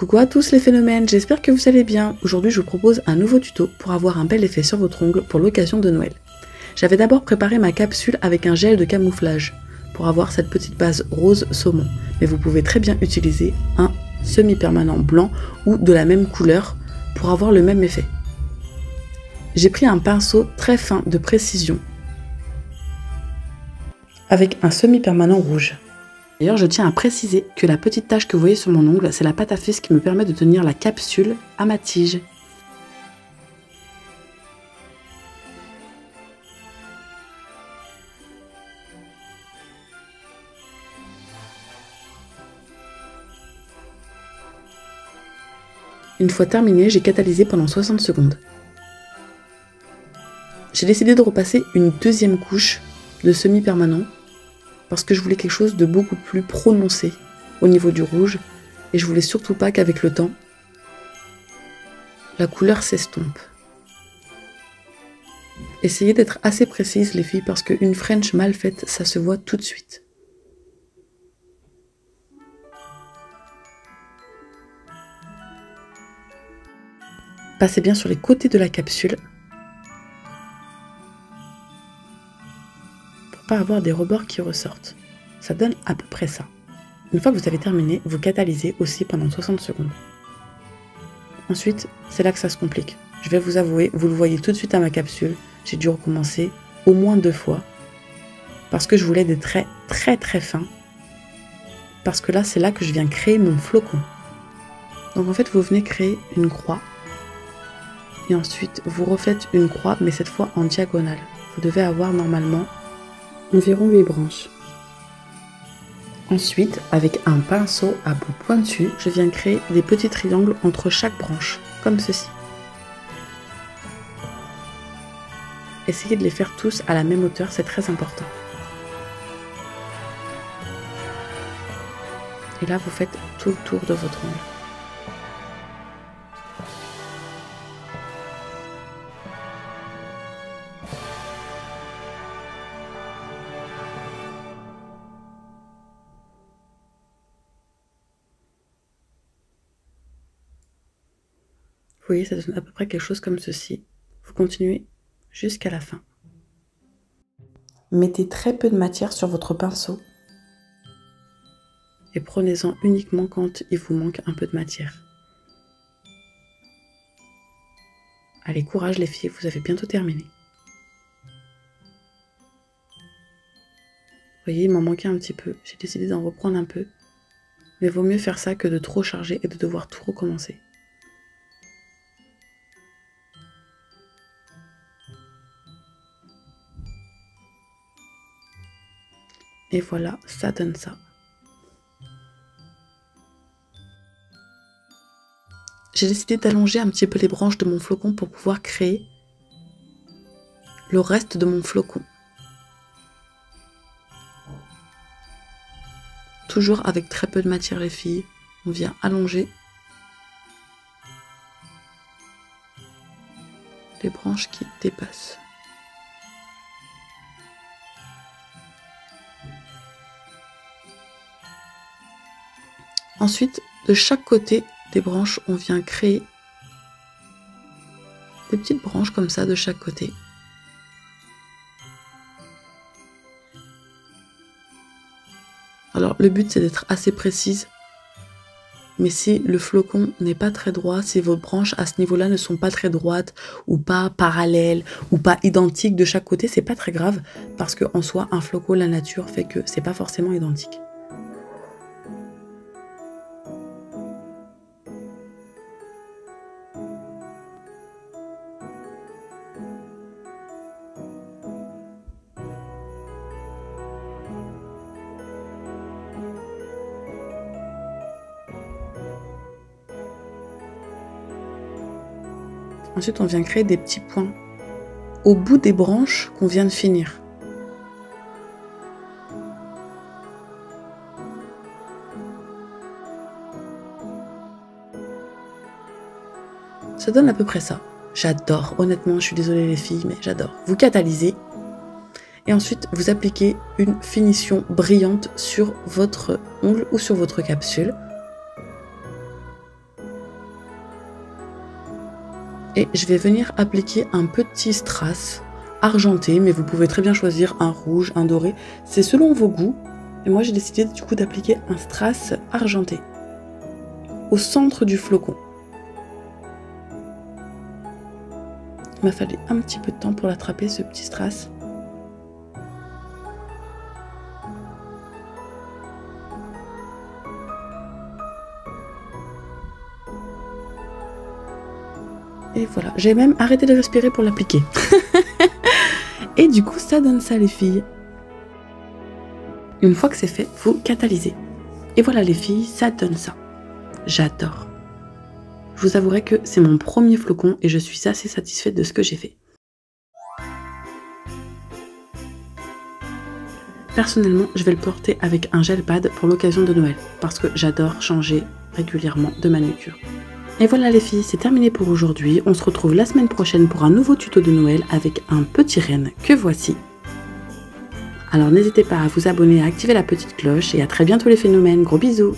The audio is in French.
Coucou à tous les phénomènes, j'espère que vous allez bien. Aujourd'hui je vous propose un nouveau tuto pour avoir un bel effet sur votre ongle pour l'occasion de Noël. J'avais d'abord préparé ma capsule avec un gel de camouflage pour avoir cette petite base rose saumon. Mais vous pouvez très bien utiliser un semi-permanent blanc ou de la même couleur pour avoir le même effet. J'ai pris un pinceau très fin de précision avec un semi-permanent rouge. D'ailleurs, je tiens à préciser que la petite tache que vous voyez sur mon ongle, c'est la pâte à fesse qui me permet de tenir la capsule à ma tige. Une fois terminé, j'ai catalysé pendant 60 secondes. J'ai décidé de repasser une deuxième couche de semi-permanent parce que je voulais quelque chose de beaucoup plus prononcé au niveau du rouge et je voulais surtout pas qu'avec le temps, la couleur s'estompe. Essayez d'être assez précise les filles parce qu'une French mal faite, ça se voit tout de suite. Passez bien sur les côtés de la capsule pour pas avoir des rebords qui ressortent. Ça donne à peu près ça. Une fois que vous avez terminé, vous catalysez aussi pendant 60 secondes. Ensuite, c'est là que ça se complique. Je vais vous avouer, vous le voyez tout de suite à ma capsule, j'ai dû recommencer au moins 2 fois parce que je voulais des traits très fins. Parce que là, c'est là que je viens créer mon flocon. Donc en fait, vous venez créer une croix. Et ensuite, vous refaites une croix, mais cette fois en diagonale. Vous devez avoir normalement environ 8 branches. Ensuite, avec un pinceau à bout pointu, je viens créer des petits triangles entre chaque branche, comme ceci. Essayez de les faire tous à la même hauteur, c'est très important. Et là, vous faites tout le tour de votre ongle. Vous voyez, ça donne à peu près quelque chose comme ceci. Vous continuez jusqu'à la fin. Mettez très peu de matière sur votre pinceau. Et prenez-en uniquement quand il vous manque un peu de matière. Allez, courage les filles, vous avez bientôt terminé. Vous voyez, il m'en manquait un petit peu. J'ai décidé d'en reprendre un peu. Mais vaut mieux faire ça que de trop charger et de devoir tout recommencer. Et voilà, ça donne ça. J'ai décidé d'allonger un petit peu les branches de mon flocon pour pouvoir créer le reste de mon flocon. Toujours avec très peu de matière les filles, on vient allonger les branches qui dépassent. Ensuite, de chaque côté des branches, on vient créer des petites branches comme ça de chaque côté. Alors, le but, c'est d'être assez précise. Mais si le flocon n'est pas très droit, si vos branches à ce niveau-là ne sont pas très droites, ou pas parallèles, ou pas identiques de chaque côté, c'est pas très grave. Parce qu'en soi, un flocon, la nature fait que c'est pas forcément identique. Ensuite, on vient créer des petits points au bout des branches qu'on vient de finir. Ça donne à peu près ça. J'adore, honnêtement, je suis désolée les filles, mais j'adore. Vous catalysez et ensuite vous appliquez une finition brillante sur votre ongle ou sur votre capsule. Et je vais venir appliquer un petit strass argenté, mais vous pouvez très bien choisir un rouge, un doré, c'est selon vos goûts. Et moi j'ai décidé du coup d'appliquer un strass argenté au centre du flocon. Il m'a fallu un petit peu de temps pour l'attraper, ce petit strass. Et voilà, j'ai même arrêté de respirer pour l'appliquer. Et du coup, ça donne ça les filles. Une fois que c'est fait, vous catalysez. Et voilà les filles, ça donne ça. J'adore. Je vous avouerai que c'est mon premier flocon et je suis assez satisfaite de ce que j'ai fait. Personnellement, je vais le porter avec un gel pad pour l'occasion de Noël, parce que j'adore changer régulièrement de manucure. Et voilà les filles, c'est terminé pour aujourd'hui. On se retrouve la semaine prochaine pour un nouveau tuto de Noël avec un petit renne que voici. Alors n'hésitez pas à vous abonner, à activer la petite cloche et à très bientôt les phénomènes. Gros bisous!